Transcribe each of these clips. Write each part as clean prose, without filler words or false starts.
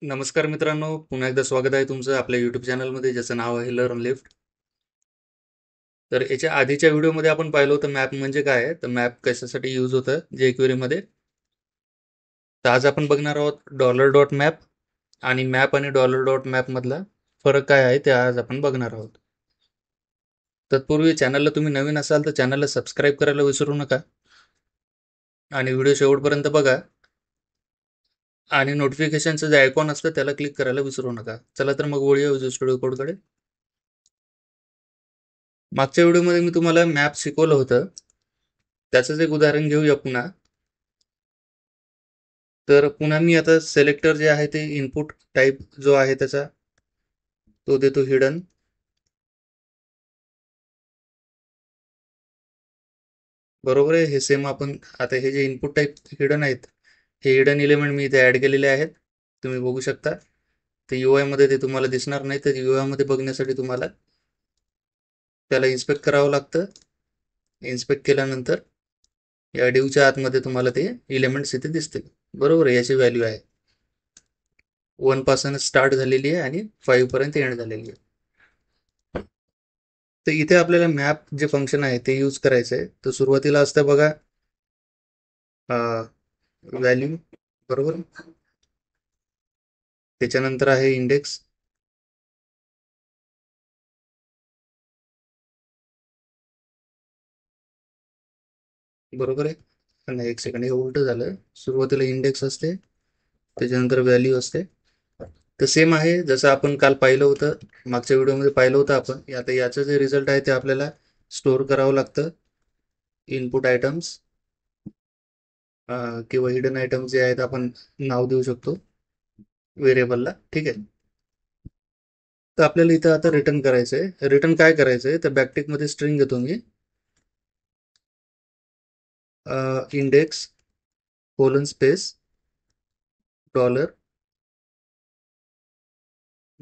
नमस्कार मित्रांनो, पुन्हा एकदा स्वागत आहे तुमचं आपल्या यूट्यूब चॅनलमध्ये ज्याचं नाव आहे लर्न लिफ्ट. तर याच्या आधीच्या व्हिडिओमध्ये आपण पाहिलं होतं मॅप म्हणजे काय आहे, तर मॅप कशासाठी यूज होतं jQueryमध्ये. तर आज आपण बघणार आहोत डॉलर डॉट मॅप आणि मॅप आणि डॉलर डॉट मॅप मधला फरक काय आहे ते आज आपण बघणार आहोत. तत्पूर्वी चॅनलला तुम्ही नवीन असाल तर चॅनलला सबस्क्राईब करायला विसरू नका आणि व्हिडिओ शेवटपर्यंत बघा आणि नोटिफिकेशनचं जे आयकॉन असतं त्याला क्लिक करायला विसरू नका. चला तर मग वळूया स्टुडिओ कोडकडे. मागच्या व्हिडिओमध्ये मी तुम्हाला मॅप शिकवलं होतं. त्याचंच एक उदाहरण घेऊया पुन्हा. तर पुन्हा मी आता सिलेक्टर जे आहे ते इनपुट टाईप जो आहे त्याचा तो देतो हिडन. बरोबर आहे. हे सेम आपण आता हे जे इनपुट टाईप हिडन आहेत, हे हिडन एलिमेंट मी इथे ऍड केलेले आहेत. तुम्ही बघू शकता. ते UI मध्ये ते तुम्हाला दिसणार नाही, तर UI मध्ये बघण्यासाठी तुम्हाला त्याला इन्स्पेक्ट करावं लागतं. इन्स्पेक्ट केल्यानंतर या डिव्हच्या आतमध्ये तुम्हाला ते एलिमेंट्स इथे दिसतील. बरोबर आहे. याची व्हॅल्यू आहे 1 पासून स्टार्ट झालेली आहे आणि 5 पर्यंत एंड झालेली आहे. तर इथे आपल्याला मॅप जे फंक्शन आहे ते यूज करायचं आहे. तर सुरुवातीला असतं बघा व्हॅल्यू. बरोबर. त्याच्यानंतर आहे इंडेक्स. बरोबर आहे. नाही, एक सेकंड, हे उलट झालं. सुरुवातीला इंडेक्स असते, त्याच्यानंतर व्हॅल्यू असते. तर सेम आहे जसं आपण काल पाहिलं होतं, मागच्या व्हिडिओमध्ये पाहिलं होतं आपण. आता याचं जे रिझल्ट आहे ते आपल्याला स्टोअर करावं लागतं. इनपुट आयटम्स किंवा हिडन आयटम्स जे आहेत आपण नाव देऊ शकतो व्हेरिएबलला. ठीक आहे. तर आपल्याला इथं आता रिटर्न करायचंय. रिटर्न काय करायचंय तर बॅकटिक मध्ये स्ट्रिंग घेतो मी, इंडेक्स कोलन स्पेस डॉलर,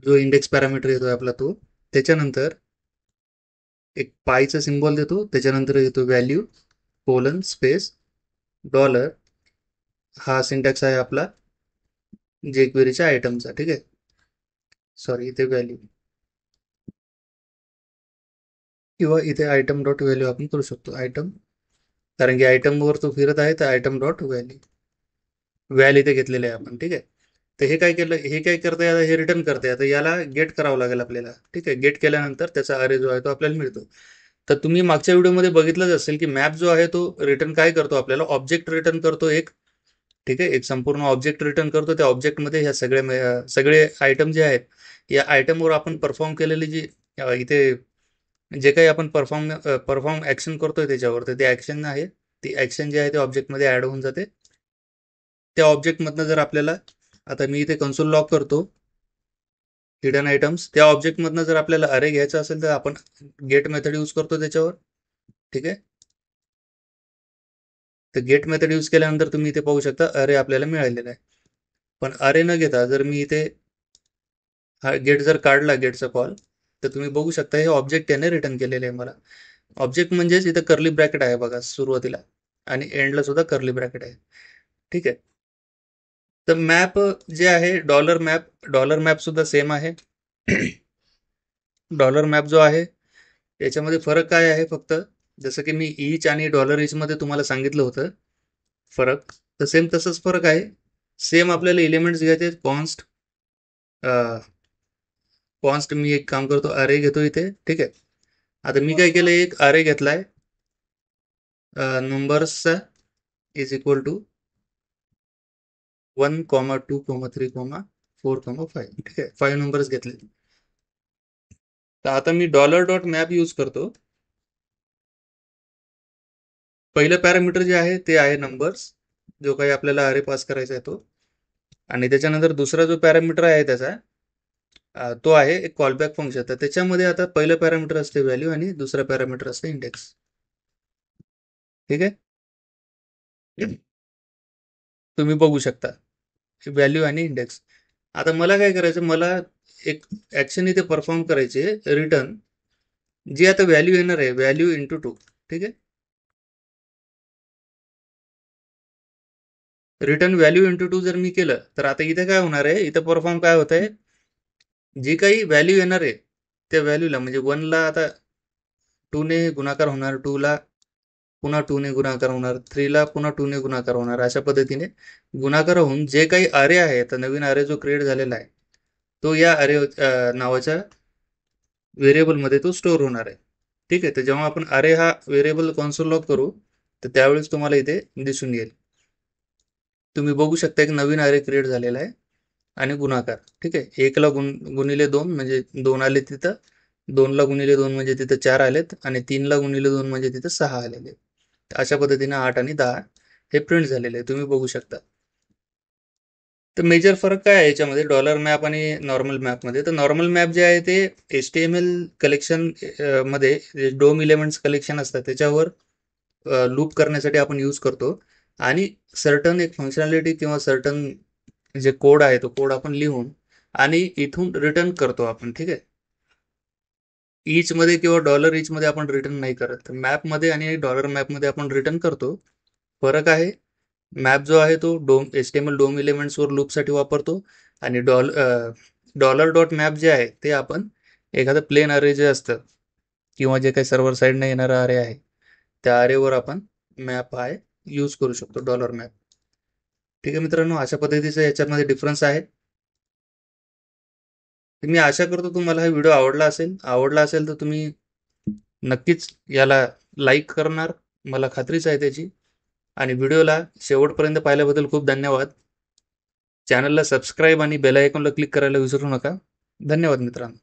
जो इंडेक्स पॅरामीटर येतोय आपला तो. त्याच्यानंतर एक पायचा सिम्बॉल देतो, त्याच्यानंतर येतो व्हॅल्यू कोलन स्पेस डॉलर. हा सिंटॅक्स आहे आपला जे क्वेरीच्या आयटमचा. ठीक आहे. सॉरी, इथे व्हॅल्यू किंवा इथे आयटम डॉट व्हॅल्यू आपण करू शकतो. आयटम, कारण की आयटम वर तो फिरत आहे, तर आयटम डॉट व्हॅल्यू व्हॅल्यू इथे घेतलेले आहे आपण. ठीक आहे. तर हे काय केलं, हे काय करतंय आता, हे रिटर्न करतंय. आता याला गेट करावं लागेल आपल्याला. ठीक आहे. गेट केल्यानंतर त्याचा अरे जो आहे तो आपल्याला मिळतो. तर तुम्ही मागच्या व्हिडिओमध्ये बघितलंच असेल की मॅप जो आहे तो रिटर्न काय करतो, आपल्याला ऑब्जेक्ट रिटर्न करतो एक. ठीक आहे. एक संपूर्ण ऑब्जेक्ट रिटर्न करतो. त्या ऑब्जेक्टमध्ये ह्या सगळे आयटम जे आहेत, या आयटमवर आपण परफॉर्म केलेली जी इथे जे काही आपण परफॉर्म ऍक्शन करतोय त्याच्यावर, तर ते ऍक्शन आहे, ती ऍक्शन जी आहे ते ऑब्जेक्टमध्ये ऍड होऊन जाते. त्या ऑब्जेक्टमधनं जर आपल्याला, आता मी इथे कन्सोल लॉग करतो हिडन आयटम्स, त्या ऑब्जेक्टमधनं जर आपल्याला अरे घ्यायचा असेल तर आपण गेट मेथड यूज करतो त्याच्यावर. ठीक आहे. तर गेट मेथड यूज केल्यानंतर तुम्ही इथे पाहू शकता अरे आपल्याला मिळालेला आहे. पण अरे न घेता जर मी इथे हा गेट जर काढला, गेटचा कॉल, तर तुम्ही बघू शकता हे ऑब्जेक्ट याने रिटर्न केलेले आहे मला. ऑब्जेक्ट म्हणजेच इथं कर्ली ब्रॅकेट आहे बघा सुरुवातीला, आणि एंडला सुद्धा कर्ली ब्रॅकेट आहे. ठीक आहे. तर मॅप जे आहे डॉलर मॅप सुद्धा सेम आहे. डॉलर मॅप जो आहे याच्यामध्ये फरक काय आहे, फक्त जसं की मी ईच आणि डॉलर ईच मध्ये तुम्हाला सांगितलं होतं फरक, तर सेम तसंच फरक आहे. सेम आपल्याला एलिमेंट्स घ्यायचे. कॉन्स्ट मी एक काम करतो, अरे घेतो इथे. ठीक आहे. आता मी काय केलं, एक अरे घेतलाय नंबर्सचा, इज इक्वल टू 1, 2, 3, 4, 5. ठीक आहे. 5 नंबर्स घेतले. तर आता मी डॉलर डॉट मॅप यूज करतो. पहिलं पॅरामीटर जे आहे ते आहे नंबर्स, जो काही आपल्याला अरे पास करायचा आहे तो. आणि त्याच्यानंतर दुसरा जो पॅरामीटर आहे त्याचा तो आहे एक कॉलबॅक फंक्शन. तर त्याच्यामध्ये आता पहिलं पॅरामीटर असते व्हॅल्यू आणि दुसरा पॅरामीटर असते इंडेक्स. ठीक आहे. तुम्ही बघू शकता व्हॅल्यू आणि इंडेक्स. आता मला काय करायचं, मला एक ऍक्शन इथे परफॉर्म करायचे, रिटर्न, जी आता व्हॅल्यू येणार आहे व्हॅल्यू इंटू 2. ठीक आहे. रिटर्न व्हॅल्यू इंटू 2 जर मी केलं तर आता इथे काय होणार आहे, इथं परफॉर्म काय होत आहे, जी काही व्हॅल्यू येणार आहे त्या व्हॅल्यूला म्हणजे 1ला आता 2 ने गुणाकार होणार, 2ला पुन्हा 2 ने गुणाकार होणार, 3ला पुन्हा 2 ने गुणाकार होणार. अशा पद्धतीने गुणाकार होऊन जे काही अरे आहे, तर नवीन अरे जो क्रिएट झालेला आहे तो या अरे नावाच्या व्हेरिएबलमध्ये तो स्टोअर होणार आहे. ठीक आहे. तर जेव्हा आपण अरे हा व्हेरिएबल कॉन्सोल लॉग करू तर त्यावेळेस तुम्हाला इथे दिसून येईल. तुम्ही बघू शकता एक नवीन अरे क्रिएट झालेला आहे आणि गुणाकार. ठीक आहे. 1ला गुणिले 2 म्हणजे 2 आले तिथं, 2ला गुणिले 2 म्हणजे तिथं 4 आलेत आणि 3ला गुणिले 2 म्हणजे तिथं 6 आलेले. अशा पद्धतीने 8 आणि 10 हे प्रिंट झालेले आहे. तुम्ही बघू शकता. तर मेजर फरक काय आहे याच्यामध्ये डॉलर मॅप आणि नॉर्मल मॅपमध्ये? तर नॉर्मल मॅप जे आहे ते HTML कलेक्शन मध्ये जे डोम एलिमेंट्स कलेक्शन असतात त्याच्यावर लूप करण्यासाठी आपण यूज करतो आणि सर्टन एक फंक्शनॅलिटी किंवा सर्टन जे कोड आहे तो कोड आपण लिहून आणि इथून रिटर्न करतो आपण. ठीक आहे. ईच मध्ये किंवा डॉलर ईच मध्ये आपण रिटर्न नाही करत. मॅप मध्ये आणि डॉलर मॅप मध्ये आपण रिटर्न करतो. फरक आहे, मॅप जो आहे तो HTML डोम एलिमेंट्सवर लूपसाठी वापरतो आणि डॉलर डॉट मॅप जे आहे ते आपण एखादं प्लेन अरे जे असतं किंवा जे काही सर्व्हर साईडने येणारा अरे आहे त्या अरेवर आपण मॅप आहे यूज करू शकतो, डॉलर मॅप. ठीक आहे मित्रांनो, अशा पद्धतीचा याच्यामध्ये डिफरन्स आहे. तर मी आशा करतो तुम्हाला हा व्हिडिओ आवडला असेल तर तुम्ही नक्कीच याला लाईक करणार, मला खात्रीच आहे त्याची. आणि व्हिडिओला शेवटपर्यंत पाहिल्याबद्दल खूप धन्यवाद. चॅनलला सबस्क्राईब आणि बेल आयकॉनला क्लिक करायला विसरू नका. धन्यवाद मित्रांनो.